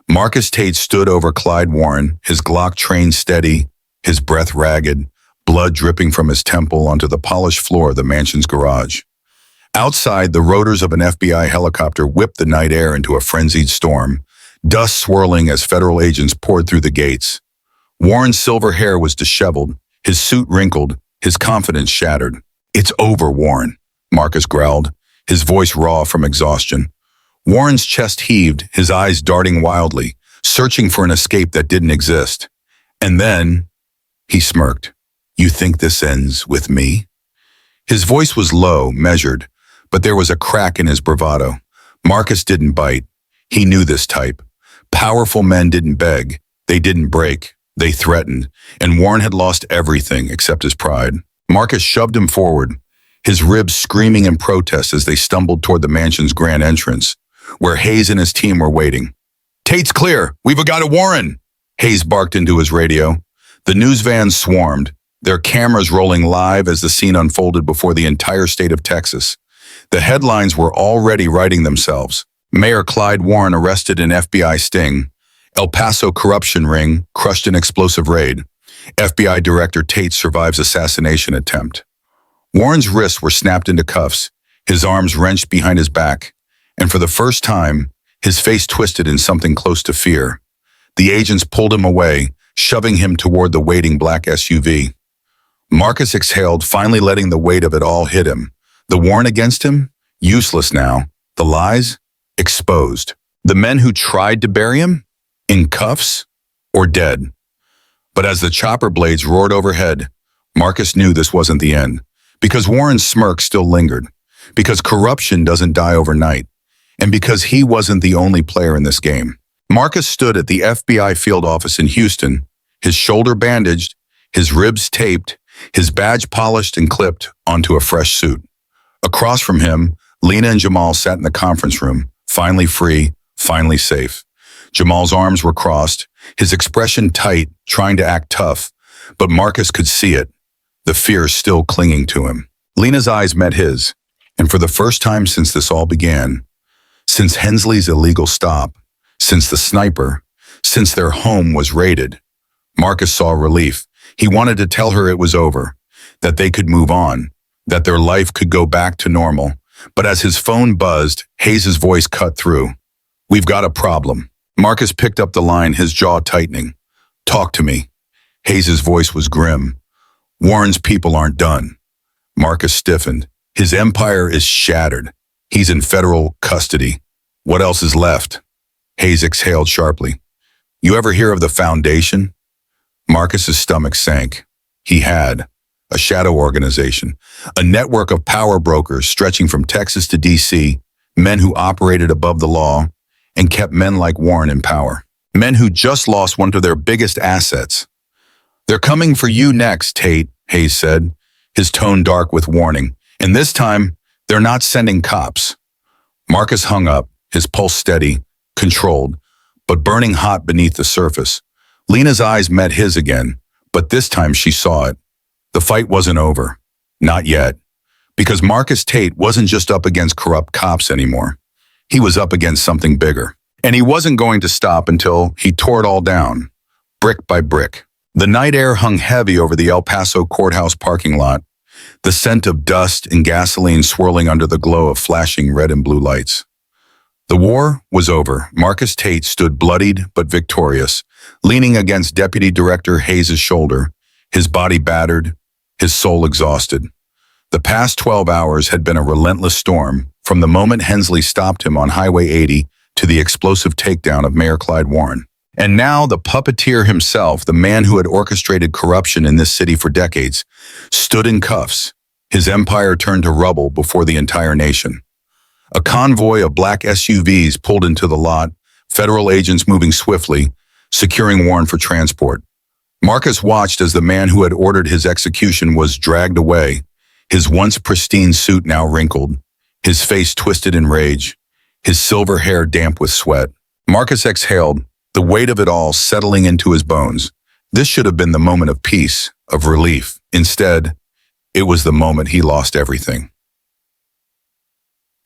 Marcus Tate stood over Clyde Warren, his Glock trained steady, his breath ragged, blood dripping from his temple onto the polished floor of the mansion's garage. Outside, the rotors of an FBI helicopter whipped the night air into a frenzied storm, dust swirling as federal agents poured through the gates. Warren's silver hair was disheveled, his suit wrinkled, his confidence shattered. "It's over, Warren," Marcus growled, his voice raw from exhaustion. Warren's chest heaved, his eyes darting wildly, searching for an escape that didn't exist. And then, he smirked. "You think this ends with me?" His voice was low, measured, but there was a crack in his bravado. Marcus didn't bite. He knew this type. Powerful men didn't beg. They didn't break. They threatened, and Warren had lost everything except his pride. Marcus shoved him forward, his ribs screaming in protest as they stumbled toward the mansion's grand entrance, where Hayes and his team were waiting. "Tate's clear. We've got a Warren," Hayes barked into his radio. The news vans swarmed, their cameras rolling live as the scene unfolded before the entire state of Texas. The headlines were already writing themselves. Mayor Clyde Warren arrested in FBI sting. El Paso corruption ring crushed in explosive raid. FBI Director Tate survives assassination attempt. Warren's wrists were snapped into cuffs, his arms wrenched behind his back, and for the first time, his face twisted in something close to fear. The agents pulled him away, shoving him toward the waiting black SUV. Marcus exhaled, finally letting the weight of it all hit him. The warrant against him? Useless now. The lies? Exposed. The men who tried to bury him? In cuffs? Or dead? But as the chopper blades roared overhead, Marcus knew this wasn't the end. Because Warren's smirk still lingered. Because corruption doesn't die overnight. And because he wasn't the only player in this game. Marcus stood at the FBI field office in Houston, his shoulder bandaged, his ribs taped, his badge polished and clipped onto a fresh suit. Across from him, Lena and Jamal sat in the conference room, finally free, finally safe. Jamal's arms were crossed, his expression tight, trying to act tough, but Marcus could see it, the fear still clinging to him. Lena's eyes met his, and for the first time since this all began, since Hensley's illegal stop, since the sniper, since their home was raided, Marcus saw relief. He wanted to tell her it was over, that they could move on, that their life could go back to normal. But as his phone buzzed, Hayes' voice cut through. "We've got a problem." Marcus picked up the line, his jaw tightening. "Talk to me." Hayes' voice was grim. "Warren's people aren't done." Marcus stiffened. "His empire is shattered. He's in federal custody. What else is left?" Hayes exhaled sharply. "You ever hear of the Foundation?" Marcus's stomach sank. He had. A shadow organization, a network of power brokers stretching from Texas to D.C., men who operated above the law and kept men like Warren in power. Men who just lost one of their biggest assets. "They're coming for you next, Tate," Hayes said, his tone dark with warning. "And this time, they're not sending cops." Marcus hung up, his pulse steady, controlled, but burning hot beneath the surface. Lena's eyes met his again, but this time she saw it. The fight wasn't over. Not yet. Because Marcus Tate wasn't just up against corrupt cops anymore. He was up against something bigger. And he wasn't going to stop until he tore it all down, brick by brick. The night air hung heavy over the El Paso courthouse parking lot, the scent of dust and gasoline swirling under the glow of flashing red and blue lights. The war was over. Marcus Tate stood bloodied but victorious, leaning against Deputy Director Hayes' shoulder, his body battered, his soul exhausted. The past 12 hours had been a relentless storm, from the moment Hensley stopped him on Highway 80 to the explosive takedown of Mayor Clyde Warren. And now the puppeteer himself, the man who had orchestrated corruption in this city for decades, stood in cuffs, his empire turned to rubble before the entire nation. A convoy of black SUVs pulled into the lot, federal agents moving swiftly, securing warrant for transport. Marcus watched as the man who had ordered his execution was dragged away, his once pristine suit now wrinkled, his face twisted in rage, his silver hair damp with sweat. Marcus exhaled, the weight of it all settling into his bones. This should have been the moment of peace, of relief. Instead, it was the moment he lost everything.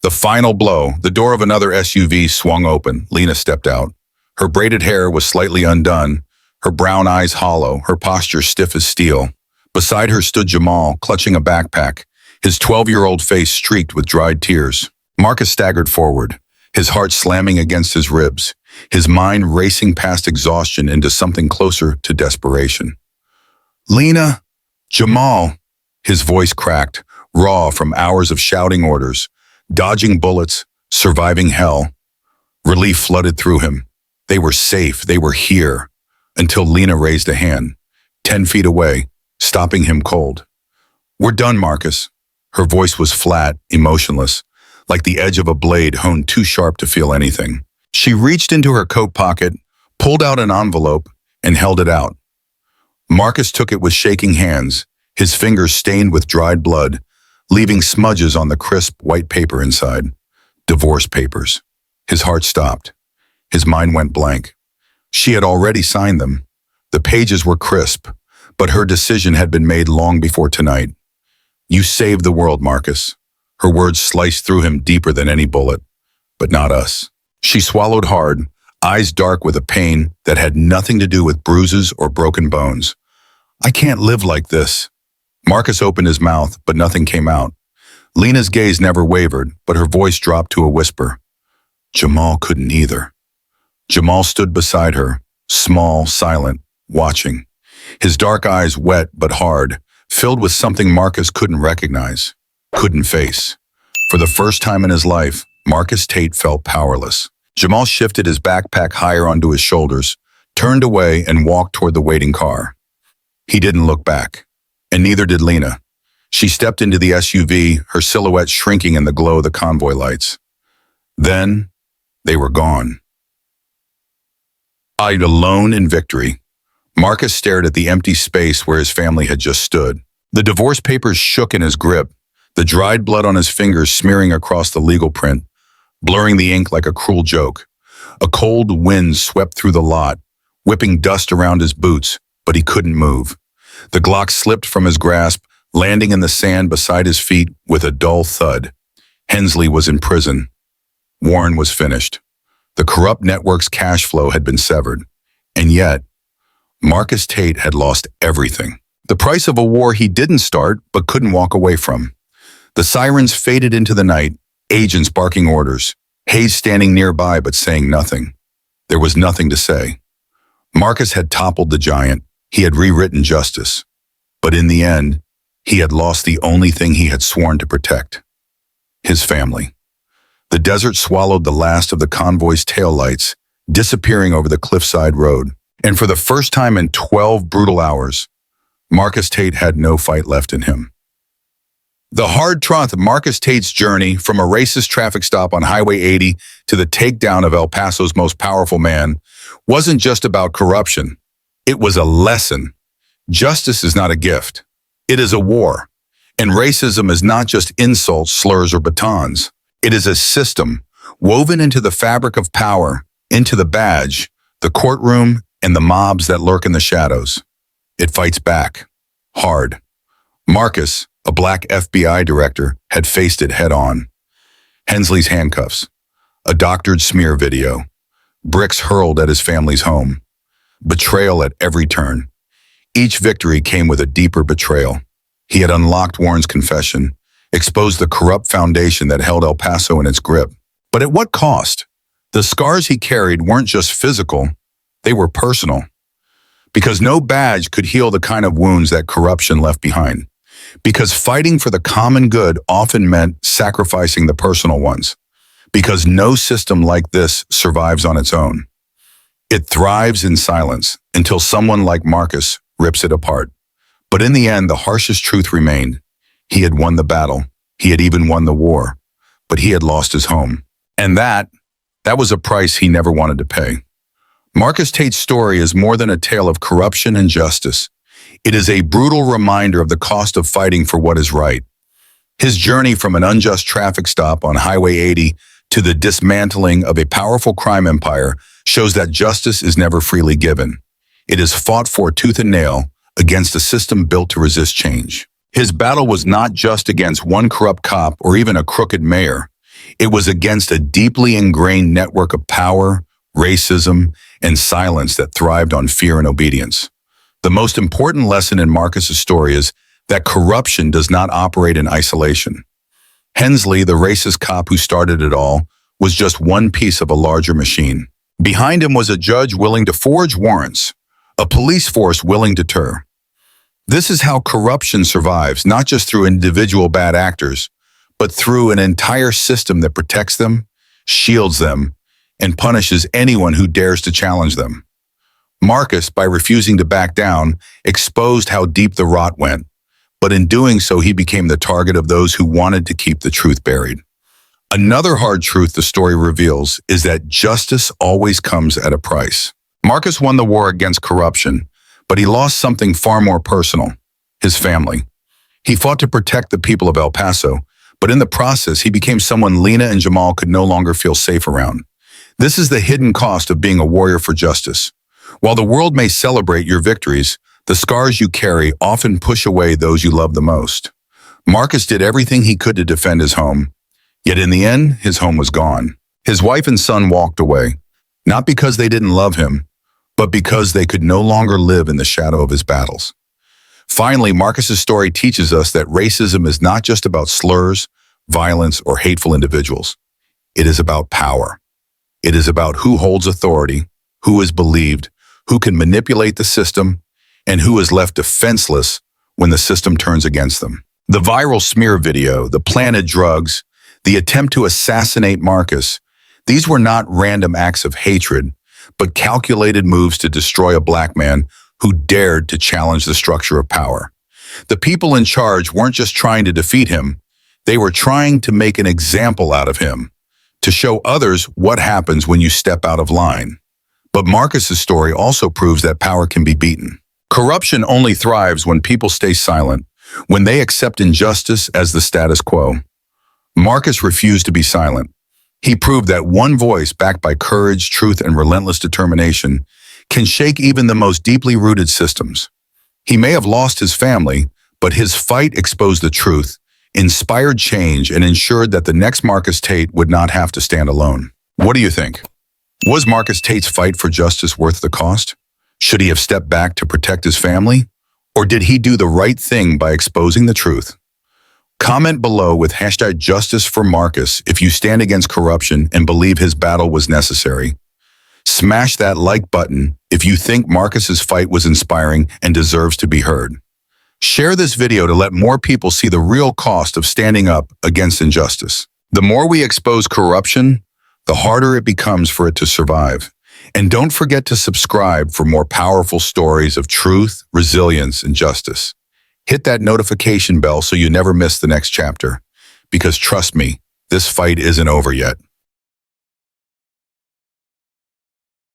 The final blow, the door of another SUV swung open. Lena stepped out. Her braided hair was slightly undone, her brown eyes hollow, her posture stiff as steel. Beside her stood Jamal, clutching a backpack, his 12-year-old face streaked with dried tears. Marcus staggered forward, his heart slamming against his ribs, his mind racing past exhaustion into something closer to desperation. "Lena! Jamal!" His voice cracked, raw from hours of shouting orders, dodging bullets, surviving hell. Relief flooded through him. They were safe, they were here, until Lena raised a hand, 10 feet away, stopping him cold. "We're done, Marcus." Her voice was flat, emotionless, like the edge of a blade honed too sharp to feel anything. She reached into her coat pocket, pulled out an envelope, and held it out. Marcus took it with shaking hands, his fingers stained with dried blood, leaving smudges on the crisp white paper inside. Divorce papers. His heart stopped. His mind went blank. She had already signed them. The pages were crisp, but her decision had been made long before tonight. "You saved the world, Marcus." Her words sliced through him deeper than any bullet. "But not us." She swallowed hard, eyes dark with a pain that had nothing to do with bruises or broken bones. "I can't live like this." Marcus opened his mouth, but nothing came out. Lena's gaze never wavered, but her voice dropped to a whisper. Jamal couldn't either. Jamal stood beside her, small, silent, watching. His dark eyes wet but hard, filled with something Marcus couldn't recognize, couldn't face. For the first time in his life, Marcus Tate felt powerless. Jamal shifted his backpack higher onto his shoulders, turned away and walked toward the waiting car. He didn't look back. And neither did Lena. She stepped into the SUV, her silhouette shrinking in the glow of the convoy lights. Then, they were gone. Eyed alone in victory, Marcus stared at the empty space where his family had just stood. The divorce papers shook in his grip, the dried blood on his fingers smearing across the legal print, blurring the ink like a cruel joke. A cold wind swept through the lot, whipping dust around his boots, but he couldn't move. The Glock slipped from his grasp, landing in the sand beside his feet with a dull thud. Hensley was in prison. Warren was finished. The corrupt network's cash flow had been severed. And yet, Marcus Tate had lost everything. The price of a war he didn't start but couldn't walk away from. The sirens faded into the night, agents barking orders, Hayes standing nearby but saying nothing. There was nothing to say. Marcus had toppled the giant. He had rewritten justice. But in the end, he had lost the only thing he had sworn to protect. His family. The desert swallowed the last of the convoy's taillights, disappearing over the cliffside road. And for the first time in 12 brutal hours, Marcus Tate had no fight left in him. The hard truth of Marcus Tate's journey from a racist traffic stop on Highway 80 to the takedown of El Paso's most powerful man wasn't just about corruption. It was a lesson. Justice is not a gift. It is a war. And racism is not just insults, slurs, or batons. It is a system woven into the fabric of power, into the badge, the courtroom, and the mobs that lurk in the shadows. It fights back. Hard. Marcus, a black FBI director, had faced it head-on. Hensley's handcuffs. A doctored smear video. Bricks hurled at his family's home. Betrayal at every turn. Each victory came with a deeper betrayal. He had unlocked Warren's confession, exposed the corrupt foundation that held El Paso in its grip. But at what cost? The scars he carried weren't just physical, they were personal. Because no badge could heal the kind of wounds that corruption left behind. Because fighting for the common good often meant sacrificing the personal ones. Because no system like this survives on its own. It thrives in silence until someone like Marcus rips it apart. But in the end, the harshest truth remained. He had won the battle. He had even won the war. But he had lost his home. And that was a price he never wanted to pay. Marcus Tate's story is more than a tale of corruption and justice. It is a brutal reminder of the cost of fighting for what is right. His journey from an unjust traffic stop on Highway 80 to the dismantling of a powerful crime empire shows that justice is never freely given. It is fought for tooth and nail against a system built to resist change. His battle was not just against one corrupt cop or even a crooked mayor. It was against a deeply ingrained network of power, racism, and silence that thrived on fear and obedience. The most important lesson in Marcus's story is that corruption does not operate in isolation. Hensley, the racist cop who started it all, was just one piece of a larger machine. Behind him was a judge willing to forge warrants, a police force willing to deter. This is how corruption survives, not just through individual bad actors, but through an entire system that protects them, shields them, and punishes anyone who dares to challenge them. Marcus, by refusing to back down, exposed how deep the rot went, but in doing so he became the target of those who wanted to keep the truth buried. Another hard truth the story reveals is that justice always comes at a price. Marcus won the war against corruption, but he lost something far more personal: his family. He fought to protect the people of El Paso, but in the process he became someone Lena and Jamal could no longer feel safe around. This is the hidden cost of being a warrior for justice. While the world may celebrate your victories, the scars you carry often push away those you love the most. Marcus did everything he could to defend his home, yet in the end, his home was gone. His wife and son walked away, not because they didn't love him, but because they could no longer live in the shadow of his battles. Finally, Marcus's story teaches us that racism is not just about slurs, violence, or hateful individuals. It is about power. It is about who holds authority, who is believed, who can manipulate the system, and who is left defenseless when the system turns against them. The viral smear video, the planted drugs, the attempt to assassinate Marcus, these were not random acts of hatred, but calculated moves to destroy a black man who dared to challenge the structure of power. The people in charge weren't just trying to defeat him, they were trying to make an example out of him, to show others what happens when you step out of line. But Marcus's story also proves that power can be beaten. Corruption only thrives when people stay silent, when they accept injustice as the status quo. Marcus refused to be silent. He proved that one voice backed by courage, truth, and relentless determination can shake even the most deeply rooted systems. He may have lost his family, but his fight exposed the truth, inspired change, and ensured that the next Marcus Tate would not have to stand alone. What do you think? Was Marcus Tate's fight for justice worth the cost? Should he have stepped back to protect his family? Or did he do the right thing by exposing the truth? Comment below with #JusticeForMarcus if you stand against corruption and believe his battle was necessary. Smash that like button if you think Marcus's fight was inspiring and deserves to be heard. Share this video to let more people see the real cost of standing up against injustice. The more we expose corruption, the harder it becomes for it to survive. And don't forget to subscribe for more powerful stories of truth, resilience, and justice. Hit that notification bell so you never miss the next chapter. Because trust me, this fight isn't over yet.